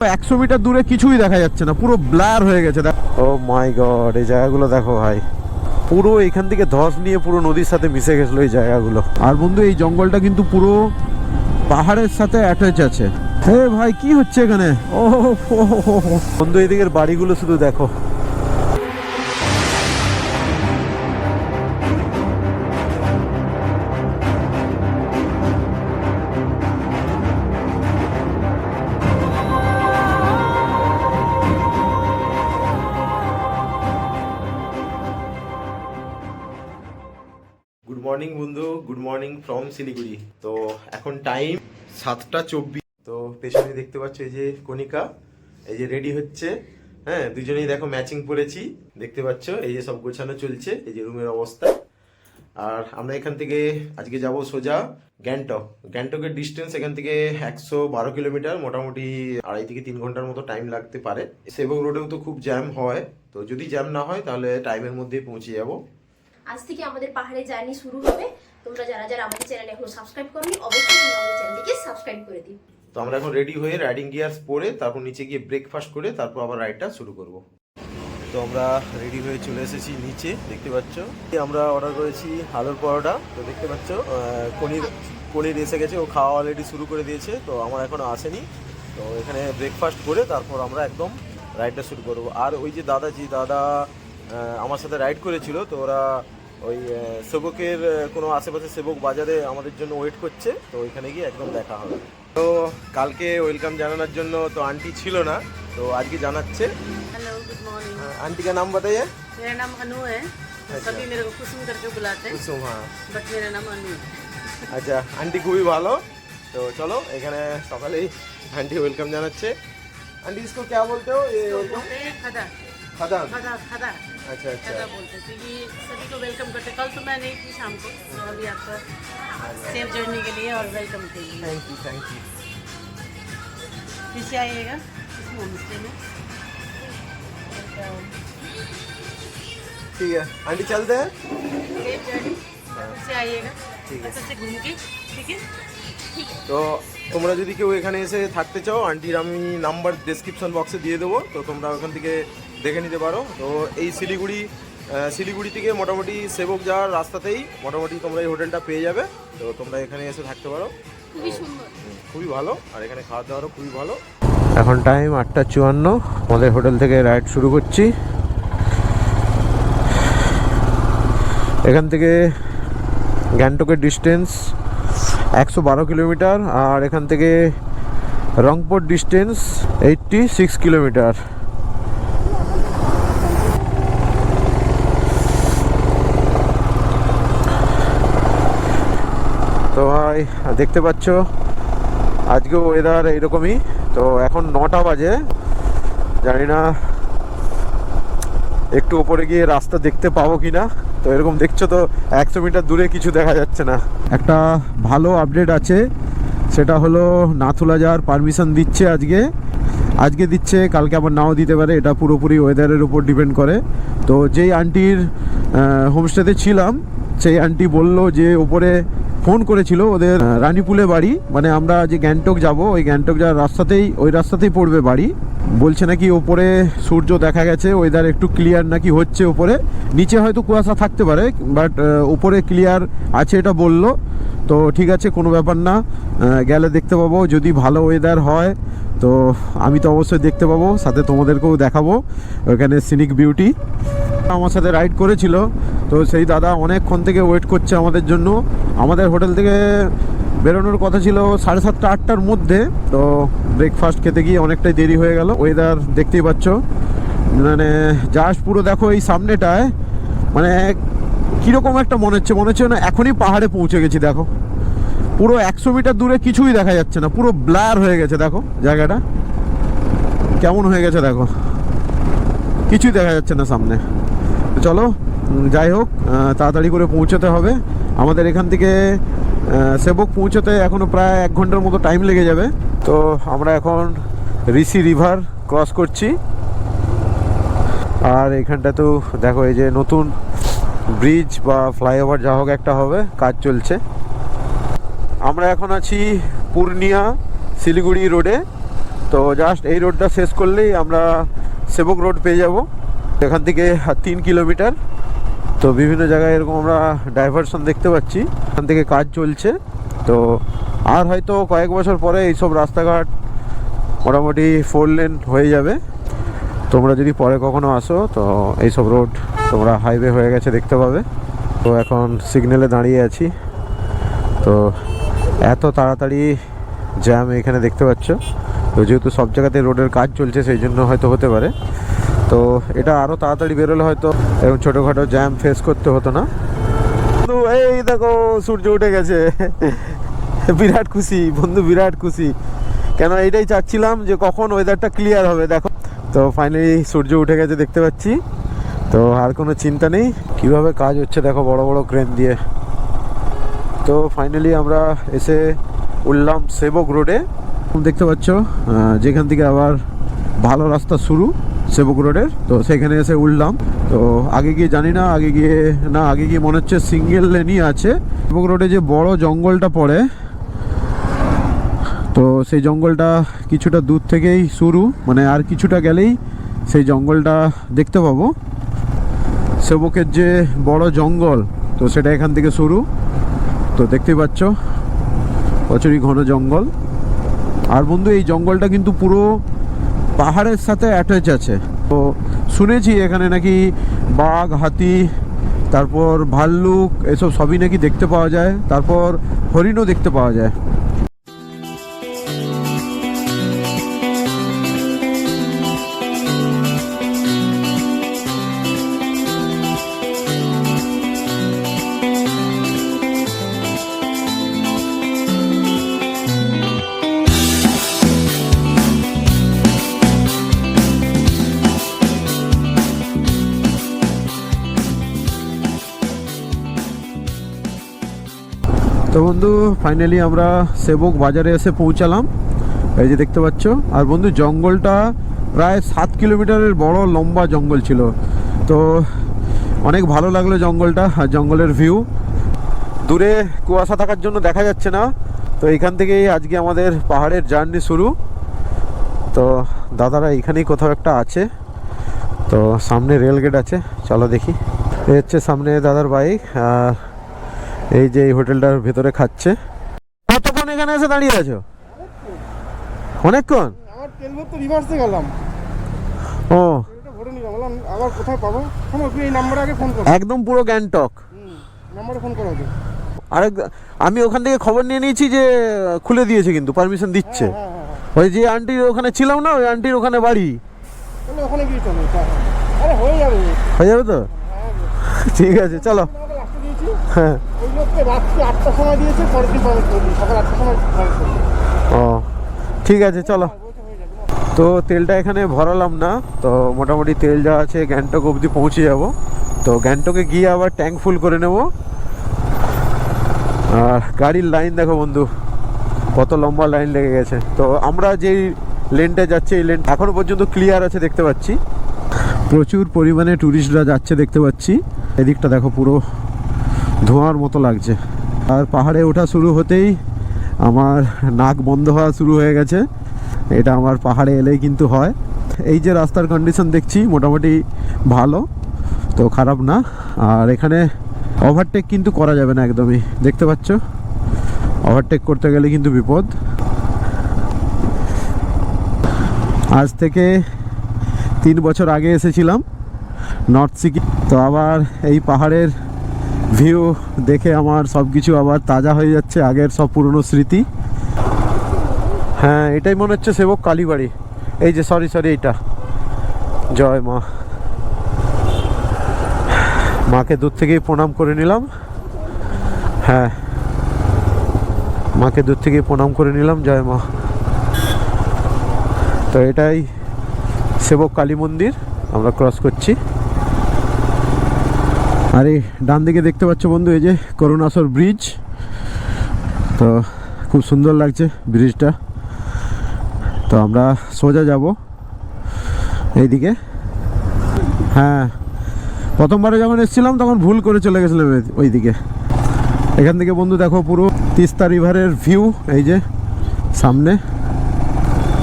100 metre দূরে কিছুই দেখা যাচ্ছে না, পুরো ব্লার হয়ে গেছে। ও মাই গড, এই জায়গাগুলো দেখো ভাই, পুরো এখান থেকে ধস নিয়ে পুরো নদীর সাথে মিশে গেছিল এই জায়গাগুলো। আর বন্ধু এই জঙ্গলটা কিন্তু পুরো পাহাড়ের সাথে অ্যাটাচ আছে। হে ভাই কি হচ্ছে এখানে? ও বন্ধু এদিকের বাড়িগুলো শুধু দেখো। গুড মর্নিং বন্ধু, গুড মর্নিং ফ্রম শিলিগুড়ি। তো এখন টাইম 7টা 24। তো পেছনে দেখতে পাচ্ছ এই যে কণিকা, এই যে রেডি হচ্ছে। হ্যাঁ, দুজনেই দেখো ম্যাচিং পরেছি, দেখতে পাচ্ছ। এই যে সব গোছানো চলছে, এই যে রুমের অবস্থা। আর আমরা এখান থেকে আজকে যাব সোজা গ্যাংটক। গ্যাংটকের ডিস্টেন্স এখান থেকে 112 কিলোমিটার, মোটামুটি 2.5 থেকে 3 ঘন্টার মতো টাইম লাগতে পারে। সেবক রোডেও তো খুব জ্যাম হয়, তো যদি জ্যাম না হয় তাহলে টাইমের মধ্যেই পৌঁছে যাব। আজ থেকে আমাদের পাহাড়ে জার্নি শুরু হবে। তোমরা যারা যারা আমাদের চ্যানেলে এখনো সাবস্ক্রাইব করোনি, অবশ্যই তোমরা আমাদের চ্যানেলটিকে সাবস্ক্রাইব করে দিও। তো আমরা এখন রেডি হয়ে রাইডিং গিয়ার্স পরে তারপর নিচে গিয়ে ব্রেকফাস্ট করে তারপর আবার রাইডটা শুরু করব। তো আমরা রেডি হয়ে চলে এসেছি নিচে, দেখতে পাচ্ছ। আমরা অর্ডার করেছি আলুর পরোটা। তো দেখতে পাচ্ছ পনির এসে গেছে, ও খাওয়া অলরেডি শুরু করে দিয়েছে। তো আমার এখনো আসেনি। তো এখানে ব্রেকফাস্ট করে তারপর আমরা একদম রাইডটা শুরু করব। আর ওই যে দাদা আমার সাথে রাইড করেছিল, তো ওরা ওই সেবকের কোনো আশেপাশে সেবক বাজারে আমাদের জন্য ওয়েট করছে। তো ওইখানে গিয়ে একদম দেখা হবে। তো কালকে ওয়েলকাম জানানোর জন্য তো আন্টি ছিল না, তো আজকে জানাচ্ছে। Hello good morning. आंटी का नाम बताइए। मेरा नाम अनु है। सभी मेरे को कुसुम करके बुलाते हैं, कुसुम, हाँ। बट मेरा नाम अनु है। আচ্ছা, আন্টি খুবই ভালো। তো চলো, এখানে সকালেই আন্টি ওয়েলকাম জানাচ্ছে। আন্টি इसको क्या बोलते हो? ये तो वेलकम बोलते हैं खदा खदान। खदा खदा अच्छा अच्छा। खदा बोलते हैं। तो ये सभी को वेलकम करते हैं। कल तो मैं नहीं थी शाम को, तो अभी आपका सेफ जर्नी के लिए और वेलकम के लिए थैंक यू थैंक यू। फिर से आइएगा इस होम स्टे में। ठीक है आंटी, चलते हैं। सेफ जर्नी, फिर से आइएगा ठीक है। अच्छे से घूम के, ठीक है। তো তোমরা যদি কেউ এখানে এসে থাকতে চাও, আন্টির আমি নাম্বার ডেসক্রিপশন বক্সে দিয়ে দেবো, তো তোমরা ওখান থেকে দেখে নিতে পারো। তো এই শিলিগুড়ি থেকে মোটামুটি সেবক যাওয়ার রাস্তাতেই মোটামুটি তোমরা এই হোটেলটা পেয়ে যাবে। তো তোমরা এখানে এসে থাকতে পারো, খুবই সুন্দর, খুবই ভালো। আর এখানে খাওয়া দাওয়ারও খুবই ভালো। এখন টাইম 8টা 54, আমাদের হোটেল থেকে রাইড শুরু করছি। এখান থেকে গ্যাংটকের ডিস্টেন্স 112 কিলোমিটার, আর এখান থেকে রংপুর ডিস্টেন্স 86 কিলোমিটার। তো ভাই দেখতে পাচ্ছ আজকে ওয়েদার এইরকমই। তো এখন 9টা বাজে, জানি না একটু ওপরে গিয়ে রাস্তা দেখতে পাবো কিনা। তো এরকম দেখছো তো 100 মিটার দূরে কিছু দেখা যাচ্ছে না। একটা ভালো আপডেট আছে, সেটা হলো নাথুলা যাওয়ার পারমিশন দিচ্ছে আজকে দিচ্ছে, কালকে আবার নাও দিতে পারে। এটা পুরোপুরি ওয়েদারের উপর ডিপেন্ড করে। তো যেই আন্টির হোমস্টেতে ছিলাম, সেই আন্টি বললো যে ওপরে ফোন করেছিল, ওদের রানীপুলে বাড়ি, মানে আমরা যে গ্যাংটক যাব ওই গ্যাংটক যাওয়ার ওই রাস্তাতেই পড়বে বাড়ি। বলছে নাকি ওপরে সূর্য দেখা গেছে, ওয়েদার একটু ক্লিয়ার নাকি হচ্ছে ওপরে। নিচে হয়তো কুয়াশা থাকতে পারে, বাট ওপরে ক্লিয়ার আছে এটা বললো। তো ঠিক আছে, কোনো ব্যাপার না, গেলে দেখতে পাবো। যদি ভালো ওয়েদার হয় তো আমি তো অবশ্যই দেখতে পাবো, সাথে তোমাদেরকেও দেখাবো ওখানে সিনিক বিউটি। আমার সাথে রাইড করেছিল, তো সেই দাদা অনেকক্ষণ থেকে ওয়েট করছে আমাদের জন্য। আমাদের হোটেল থেকে বেরোনোর কথা ছিল 7:30-8টার মধ্যে। তো ব্রেকফাস্ট খেতে গিয়ে অনেকটাই দেরি হয়ে গেল। ওয়েদার দেখতেই পাচ্ছ, মানে জাস্ট পুরো দেখো এই সামনেটায়, মানে কীরকম একটা মনে হচ্ছে না এখনই পাহাড়ে পৌঁছে গেছি। দেখো পুরো 100 মিটার দূরে কিছুই দেখা যাচ্ছে না, পুরো ব্লার হয়ে গেছে। দেখো জায়গাটা কেমন হয়ে গেছে, দেখো কিছুই দেখা যাচ্ছে না সামনে। চলো যাই হোক, তাড়াতাড়ি করে পৌঁছতে হবে। আমাদের এখান থেকে সেবক পৌঁছতে এখনও প্রায় 1 ঘন্টার মতো টাইম লেগে যাবে। তো আমরা এখন ঋষি রিভার ক্রস করছি। আর এখানটা তো দেখো এই যে নতুন ব্রিজ বা ফ্লাইওভার যা হোক একটা হবে, কাজ চলছে। আমরা এখন আছি পূর্ণিয়া শিলিগুড়ি রোডে। তো জাস্ট এই রোডটা শেষ করলেই আমরা সেবক রোড পেয়ে যাব। এখান থেকে 3 কিলোমিটার। তো বিভিন্ন জায়গায় এরকম আমরা ডাইভারশন দেখতে পাচ্ছি, এখান থেকে কাজ চলছে। তো আর হয়তো কয়েক বছর পরে এইসব রাস্তাঘাট মোটামুটি 4 লেন হয়ে যাবে। তোমরা যদি পরে কখনো আসো তো এইসব রোড তোমরা হাইওয়ে হয়ে গেছে দেখতে পাবে। তো এখন সিগন্যালে দাঁড়িয়ে আছি। তো এত তাড়াতাড়ি জ্যাম এখানে দেখতে পাচ্ছ। তো যেহেতু সব জায়গাতে রোডের কাজ চলছে সেই জন্য হয়তো হতে পারে। তো এটা আরও তাড়াতাড়ি বেরোলে হয়তো এরকম ছোটোখাটো জ্যাম ফেস করতে হতো না। তো এই দেখো সূর্য উঠে গেছে, বিরাট খুশি বন্ধু, বিরাট খুশি। কেন এইটাই চাচ্ছিলাম যে কখন ওয়েদারটা ক্লিয়ার হবে। দেখো তো ফাইনালি সূর্য উঠে গেছে দেখতে পাচ্ছি। তো আর কোনো চিন্তা নেই। কিভাবে কাজ হচ্ছে দেখো বড় বড় ক্রেন দিয়ে। তো ফাইনালি আমরা এসে উঠলাম সেবক রোডে। দেখতে পাচ্ছ যেখান থেকে আবার ভালো রাস্তা শুরু সেবক রোডের। তো সেখানে এসে উঠলাম। তো আগে গিয়ে জানি না, আগে গিয়ে মনে হচ্ছে সিঙ্গেল লেনই আছে। সেবক রোডে যে বড় জঙ্গলটা পড়ে, তো সেই জঙ্গলটা কিছুটা দূর থেকেই শুরু, মানে আর কিছুটা গেলেই সেই জঙ্গলটা দেখতে পাবো। সেবকের যে বড় জঙ্গল, তো সেটা এখান থেকে শুরু। তো দেখতে পাচ্ছ প্রচুরই ঘন জঙ্গল। আর বন্ধু এই জঙ্গলটা কিন্তু পুরো পাহাড়ের সাথে অ্যাটাচ আছে। তো শুনেছি এখানে নাকি বাঘ, হাতি, তারপর ভাল্লুক এসব সবই নাকি দেখতে পাওয়া যায়। তারপর হরিণও দেখতে পাওয়া যায়। তো বন্ধু ফাইনালি আমরা সেবক বাজারে এসে পৌঁছালাম। এই যে দেখতে পাচ্ছ। আর বন্ধু জঙ্গলটা প্রায় 7 কিলোমিটারের বড় লম্বা জঙ্গল ছিল। তো অনেক ভালো লাগলো জঙ্গলটা আর জঙ্গলের ভিউ। দূরে কুয়াশা থাকার জন্য দেখা যাচ্ছে না। তো এখান থেকেই আজকে আমাদের পাহাড়ের জার্নি শুরু। তো দাদারা এখানেই কোথাও একটা আছে। তো সামনে রেল গেট আছে, চলো দেখি। এই হচ্ছে সামনে দাদার বাইক। আর এই যে এই হোটেলটার ভেতরে খাচ্ছে। কতক্ষণ এখানে এসে দাঁড়িয়ে আছো? অনেকক্ষণ। আমার তেল ভরতে রিভার্সে গেলাম। ও এটা ভরে নিলাম, বললাম আবার কোথায় পাবো। শোনো তুই এই নাম্বারে আগে ফোন করো। একদম পুরো গ্যাংটক নাম্বারে ফোন করো আগে। আরেক আমি ওখান থেকে খবর নিয়ে নিয়েছি যে খুলে দিয়েছে, কিন্তু পারমিশন দিচ্ছে। ওই যে আন্টির ওখানে ছিলাম না, ওই আন্টির ওখানে বাড়ি। তাহলে ওখানে গিয়ে চলো। আরে হয়ে যাবে। হয়ে যাবে তো? ঠিক আছে চলো। তোমাকে লাস্টে দিয়েছি। হ্যাঁ ওই লোককে রাত্রি 8টার সময় দিয়েছে, পরের দিন পাবে সকাল 8টার সময় পাবে। ও ঠিক আছে চলো। তো তেলটা এখানে ভরালাম না। তো মোটামুটি তেল যা আছে গ্যাংটক অবধি পৌঁছে যাব। তো গ্যাংটকে গিয়ে আবার ট্যাঙ্ক ফুল করে নেব। আর গাড়ির লাইন দেখো বন্ধু, কত লম্বা লাইন লেগে গেছে। তো আমরা যেই লেনটা যাচ্ছি এই লেন এখনো পর্যন্ত ক্লিয়ার আছে দেখতে পাচ্ছি। প্রচুর পরিমাণে ট্যুরিস্টরা যাচ্ছে দেখতে পাচ্ছি। এদিকটা দেখো পুরো ধোঁয়ার মতো লাগছে। আর পাহাড়ে ওঠা শুরু হতেই আমার নাক বন্ধ হওয়া শুরু হয়ে গেছে। এটা আমার পাহাড়ে এলেই কিন্তু হয়। এই যে রাস্তার কন্ডিশন দেখছি মোটামুটি ভালো, তো খারাপ না। আর এখানে ওভারটেক কিন্তু করা যাবে না একদমই, দেখতে পাচ্ছ। ওভারটেক করতে গেলে কিন্তু বিপদ। আজ থেকে 3 বছর আগে এসেছিলাম নর্থ সিকিম। তো আবার এই পাহাড়ের ভিউ দেখে আমার সব কিছু আবার তাজা হয়ে যাচ্ছে, আগের সব পুরনো স্মৃতি। হ্যাঁ এটাই মনে হচ্ছে সেবক কালীবাড়ি। এই যে সরি এইটা। জয় মা। মাকে দূর থেকেই প্রণাম করে নিলাম। হ্যাঁ মাকে দূর থেকেই প্রণাম করে নিলাম, জয় মা। তো এটাই সেবক কালী মন্দির, আমরা ক্রস করছি। আর এই ডান দিকে দেখতে পাচ্ছ বন্ধু, এই যে করুণাসর ব্রিজ। তো খুব সুন্দর লাগছে ব্রিজটা। তো আমরা সোজা যাব এইদিকে। হ্যাঁ প্রথমবারে যখন এসেছিলাম তখন ভুল করে চলে গেছিলাম ওইদিকে। এখান থেকে বন্ধু দেখো পুরো তিস্তা রিভারের ভিউ, এই যে সামনে।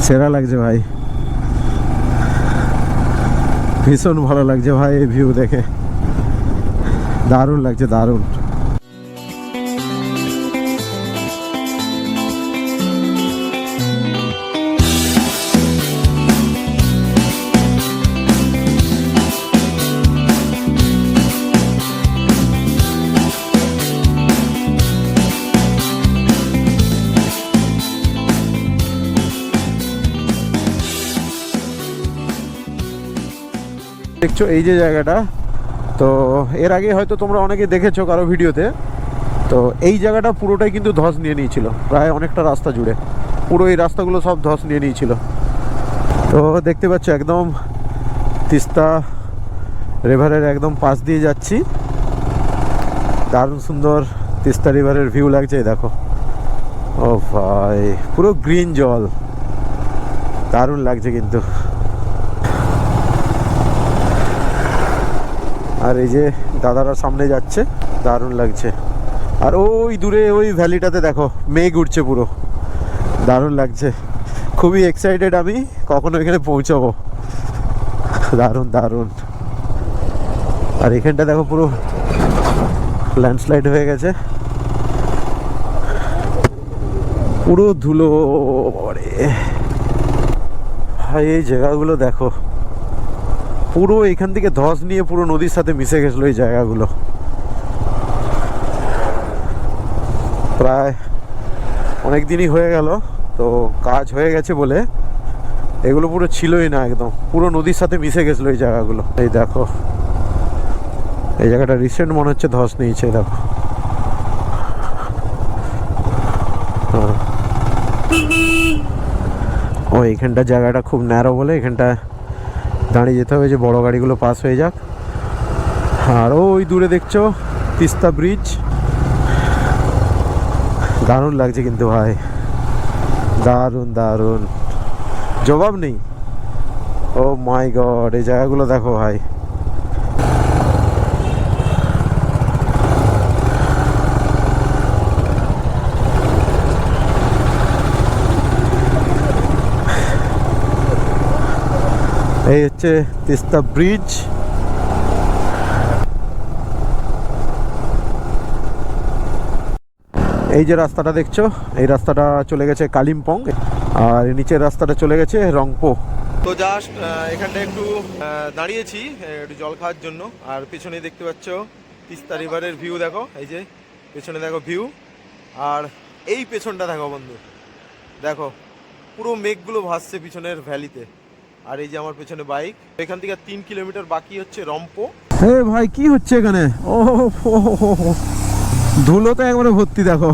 সেরা লাগছে ভাই, ভীষণ ভালো লাগছে ভাই এই ভিউ দেখে, দারুণ লাগছে দারুণ। দেখছো এই যে জায়গাটা, তো এর আগে হয়তো তোমরা অনেকে দেখেছো কারো ভিডিওতে, তো এই জায়গাটা পুরোটাই কিন্তু ধস নিয়ে নিয়েছিল, প্রায় অনেকটা রাস্তা জুড়ে পুরো এই রাস্তাগুলো সব ধস নিয়ে নিয়েছিল। তো দেখতে পাচ্ছ একদম তিস্তা রিভারের একদম পাশ দিয়ে যাচ্ছি, দারুণ সুন্দর তিস্তা রিভারের ভিউ লাগছে। এই দেখো, ও ভাই পুরো গ্রিন জল, দারুণ লাগছে কিন্তু। আর এই যে দাদারা সামনে যাচ্ছে, দারুণ লাগছে। আর ওই দূরে ওই ভ্যালিটাতে দেখো মেঘ উঠছে পুরো, দারুণ লাগছে। খুবই এক্সাইটেড আমি কখনো এখানে পৌঁছাবো, দারুণ দারুণ। আর এখানটা দেখো পুরো ল্যান্ডস্লাইড হয়ে গেছে, পুরো ধুলো। ভাই এই জায়গাগুলো দেখো, পুরো এখান থেকে ধস নিয়ে পুরো নদীর সাথে মিশে গেছিলো এই জায়গাগুলো। প্রায় অনেক দিনই হয়ে গেল, তো কাজ হয়ে গেছে বলে এগুলো পুরো ছিলই না, একদম পুরো নদীর সাথে মিশে গেছিলো এই জায়গাগুলো। এই দেখো এই জায়গাটা রিসেন্ট মনে হচ্ছে ধস নিয়েছে, দেখো। ও এইখানটা জায়গাটা খুব ন্যারো বলে এখানটা দাঁড়িয়ে যেতে হবে, যে বড় গাড়িগুলো পাস হয়ে যাক। আর ওই দূরে দেখছো তিস্তা ব্রিজ, দারুণ লাগছে কিন্তু ভাই, দারুণ দারুণ, জবাব নেই। ও মাই গড, এই জায়গাগুলো দেখো ভাই, এই হচ্ছে তিস্তা ব্রিজ। এই যে রাস্তাটা দেখছো, এই রাস্তাটা চলে গেছে কালিম্পং, আর নিচের রাস্তাটা চলে গেছে রংপো। তো জাস্ট এখানটা একটু দাঁড়িয়েছি একটু জল খাওয়ার জন্য। আর পেছনে দেখতে পাচ্ছ তিস্তা রিভারের ভিউ দেখো, এই যে পেছনে দেখো ভিউ। আর এই পেছনটা দেখো বন্ধু, দেখো পুরো মেঘগুলো ভাসছে পিছনের ভ্যালিতে। আর এই যে আমার পেছনে বাইক, এখান থেকে 3 কিলোমিটার বাকি হচ্ছে রংপো। হে ভাই কি হচ্ছে এখানে, ও ধুলোতে একবারে ভর্তি দেখো।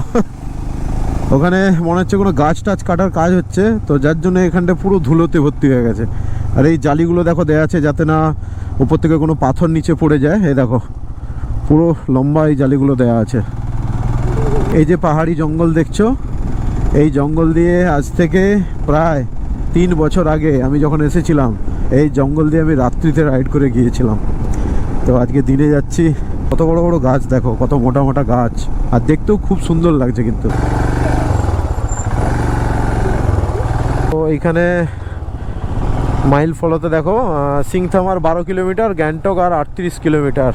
ওখানে মনে হচ্ছে কোনো গাছ টাছ কাটার কাজ হচ্ছে, তো যার জন্য এখানটা পুরো ধুলোতে ভর্তি হয়ে গেছে। আর এই জালিগুলো দেখো দেয়া আছে যাতে না উপর থেকে কোনো পাথর নিচে পড়ে যায়। এই দেখো পুরো লম্বা এই জালিগুলো দেয়া আছে। এই যে পাহাড়ি জঙ্গল দেখছো, এই জঙ্গল দিয়ে আজ থেকে প্রায় 3 বছর আগে আমি যখন এসেছিলাম, এই জঙ্গল দিয়ে আমি রাত্রিতে রাইড করে গিয়েছিলাম। তো আজকে দিনে যাচ্ছি, কত বড় বড় গাছ দেখো, কত মোটা মোটা গাছ, আর দেখতেও খুব সুন্দর লাগছে কিন্তু। তো এইখানে মাইল ফলোতে দেখো সিংথামার 12 কিলোমিটার, গ্যাংটক আর 38 কিলোমিটার,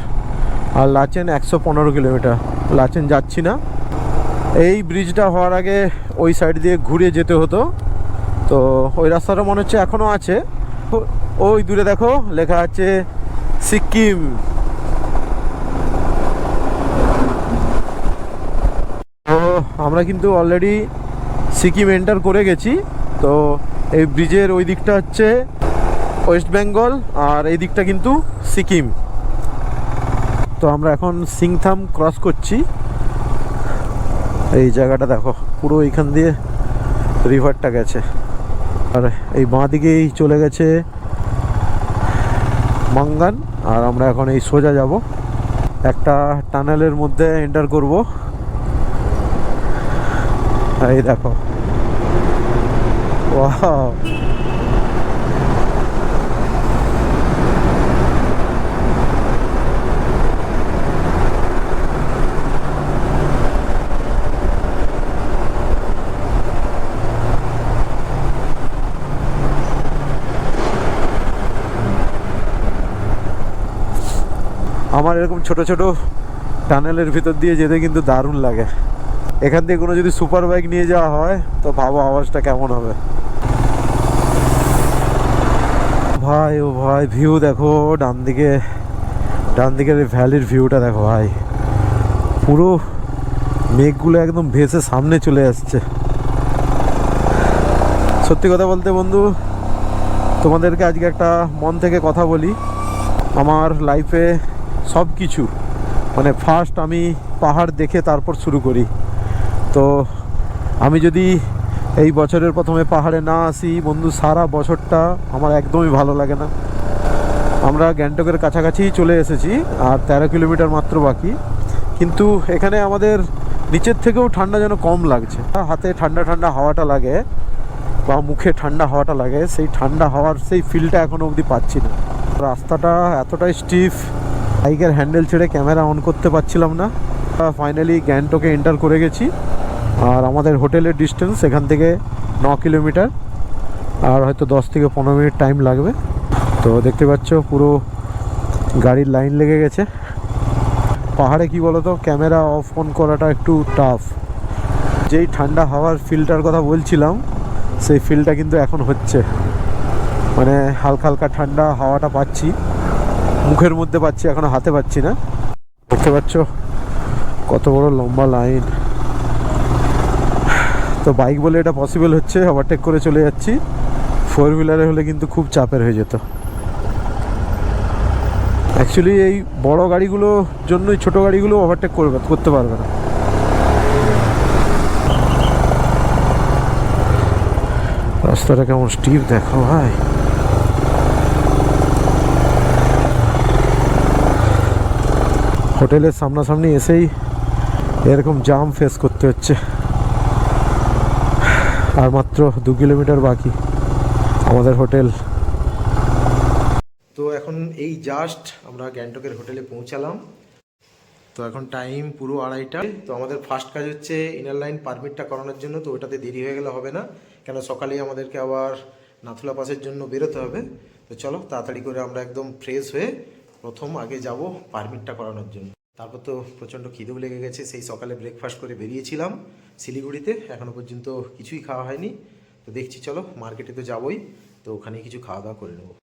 আর লাচেন 115 কিলোমিটার। লাচেন যাচ্ছি না, এই ব্রিজটা হওয়ার আগে ওই সাইড দিয়ে ঘুরে যেতে হতো, তো ওই রাস্তাটা মনে হচ্ছে এখনও আছে। ওই দূরে দেখো লেখা আছে সিকিম। তো আমরা কিন্তু অলরেডি সিকিম এন্টার করে গেছি। তো এই ব্রিজের ওই দিকটা হচ্ছে ওয়েস্ট বেঙ্গল, আর এই দিকটা কিন্তু সিকিম। তো আমরা এখন সিংথাম ক্রস করছি। এই জায়গাটা দেখো পুরো এইখান দিয়ে রিভারটা গেছে, আর এই বাঁ দিকেই চলে গেছে মাঙ্গান। আর আমরা এখন এই সোজা যাব, একটা টানেলের মধ্যে এন্টার করব। এই দেখো, ওয়াও, আমার এরকম ছোট ছোট টানেলের ভিতর দিয়ে যেতে কিন্তু দারুণ লাগে। এখান থেকে কোনো যদি সুপার বাইক নিয়ে যাওয়া হয় তো ভাবো আওয়াজটা কেমন হবে। ভাই ও ভাই, ভিউ দেখো ডান দিকের ভ্যালির ভিউটা দেখো ভাই, পুরো মেঘগুলো একদম ভেসে সামনে চলে আসছে। সত্যি কথা বলতে বন্ধু, তোমাদেরকে আজকে একটা মন থেকে কথা বলি। আমার লাইফে সব কিছু মানে ফার্স্ট আমি পাহাড় দেখে তারপর শুরু করি। তো আমি যদি এই বছরের প্রথমে পাহাড়ে না আসি বন্ধু, সারা বছরটা আমার একদমই ভালো লাগে না। আমরা গ্যাংটকের কাছাকাছি চলে এসেছি, আর 13 কিলোমিটার মাত্র বাকি। কিন্তু এখানে আমাদের নিচের থেকেও ঠান্ডা যেন কম লাগছে। হাতে ঠান্ডা ঠান্ডা হাওয়াটা লাগে বা মুখে ঠান্ডা হাওয়াটা লাগে, সেই ঠান্ডা হাওয়ার সেই ফিলটা এখনও অবধি পাচ্ছি না। রাস্তাটা এতটাই স্টিফ, বাইকের হ্যান্ডেল ছেড়ে ক্যামেরা অন করতে পারছিলাম না। ফাইনালি গ্যাংটকে এন্টার করে গেছি, আর আমাদের হোটেলের ডিস্টেন্স এখান থেকে 9 কিলোমিটার, আর হয়তো 10 থেকে 15 মিনিট টাইম লাগবে। তো দেখতে পাচ্ছ পুরো গাড়ির লাইন লেগে গেছে। পাহাড়ে কি বলতো, ক্যামেরা অফ অন করাটা একটু টাফ। যেই ঠান্ডা হাওয়ার ফিলটার কথা বলছিলাম, সেই ফিলটা কিন্তু এখন হচ্ছে, মানে হালকা হালকা ঠান্ডা হাওয়াটা পাচ্ছি, মুখের মধ্যে পাচ্ছি, এখনো হাতে পাচ্ছি না। দেখতে পাচ্ছ কত বড় লম্বা লাইন। তো বাইক বলে এটা পসিবল হচ্ছে, ওভারটেক করে চলে যাচ্ছি। 4 হুইলারে হলে কিন্তু খুব চাপের হয়ে যেত। অ্যাকচুয়ালি এই বড় গাড়িগুলোর জন্যই ছোট গাড়িগুলো ওভারটেক করতে পারবে না। রাস্তাটা কেমন স্টিপ দেখো ভাই। হোটেলের সামনাসামনি এসেই এরকম জাম ফেস করতে হচ্ছে। আর মাত্র 2 কিলোমিটার বাকি আমাদের হোটেল। তো এখন এই জাস্ট আমরা গ্যাংটকের হোটেলে পৌঁছালাম। তো এখন টাইম পুরো 2:30টা। তো আমাদের ফার্স্ট কাজ হচ্ছে ইনার লাইন পারমিটটা করানোর জন্য। তো ওটাতে দেরি হয়ে গেলে হবে না, কেন সকালেই আমাদেরকে আবার নাথুলা পাসের জন্য বেরোতে হবে। তো চলো তাড়াতাড়ি করে আমরা একদম ফ্রেশ হয়ে প্রথম আগে যাব পারমিটটা করানোর জন্য। তারপর তো প্রচণ্ড খিদেও লেগে গেছে, সেই সকালে ব্রেকফাস্ট করে বেরিয়েছিলাম শিলিগুড়িতে, এখনও পর্যন্ত কিছুই খাওয়া হয়নি। তো দেখছি চলো, মার্কেটে তো যাবোই, তো ওখানে কিছু খাওয়া দাওয়া করে নেবো।